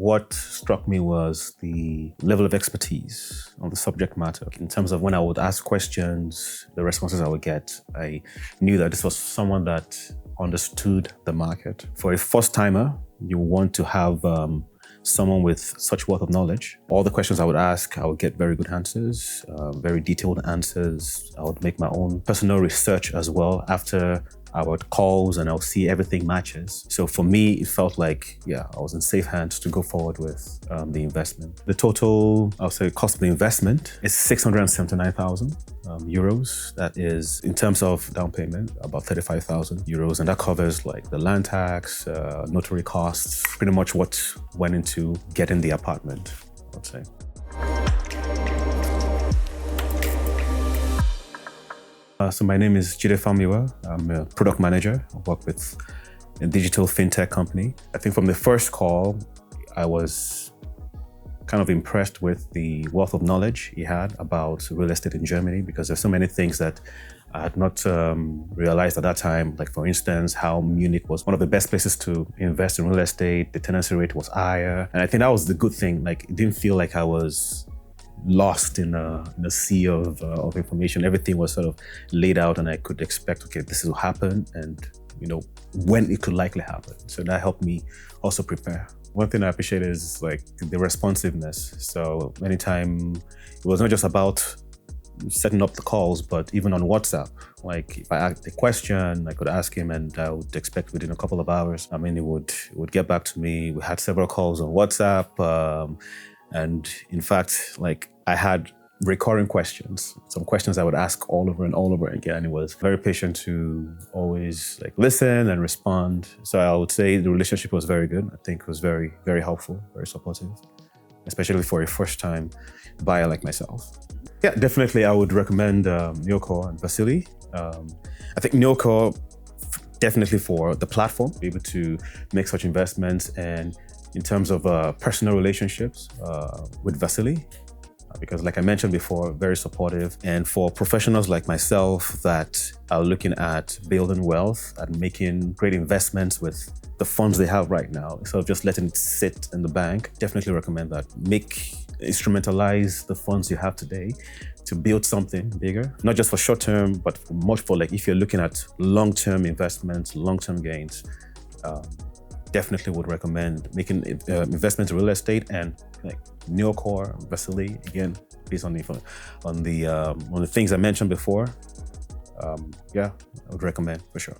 What struck me was the level of expertise on the subject matter. In terms of when I would ask questions, the responses I would get, I knew that this was someone that understood the market. For a first-timer, you want to have someone with such wealth of knowledge. All the questions I would ask, I would get very good answers, very detailed answers. I would make my own personal research as well after our calls, and I'll see everything matches. So for me, it felt like, I was in safe hands to go forward with the investment. The total, I'll say, cost of the investment is 679,000 euros. That is, in terms of down payment, about 35,000 euros. And that covers like the land tax, notary costs, pretty much what went into getting the apartment, I'd say. So my name is Jide Famiwa. I'm a product manager. I work with a digital fintech company. I think from the first call, I was kind of impressed with the wealth of knowledge he had about real estate in Germany, because there's so many things that I had not realized at that time. Like, for instance, how Munich was one of the best places to invest in real estate. The tenancy rate was higher. And I think that was the good thing. Like, it didn't feel like I was lost in a sea of information. Everything was sort of laid out, and I could expect, okay, this will happen, and when it could likely happen. So that helped me also prepare. One thing I appreciate is like the responsiveness. So anytime, it was not just about setting up the calls, but even on WhatsApp. Like, if I asked a question, I could ask him, and I would expect within a couple of hours, he would get back to me. We had several calls on WhatsApp. And in fact, like, I had recurring questions, some questions I would ask all over and all over again. He was very patient to always like listen and respond. So I would say the relationship was very good. I think it was very, very helpful, very supportive, especially for a first-time buyer like myself. Yeah, definitely I would recommend NeoCore and Vasily. I think NeoCore, definitely for the platform, be able to make such investments, and in terms of personal relationships with Vasily, because like I mentioned before, very supportive. And for professionals like myself that are looking at building wealth and making great investments with the funds they have right now, instead of just letting it sit in the bank, definitely recommend that. Instrumentalize the funds you have today to build something bigger, not just for short term, but much for like if you're looking at long-term investments, long-term gains. Definitely would recommend making investments in real estate, and like NeoCore, Vasily, again, based on the things I mentioned before. I would recommend for sure.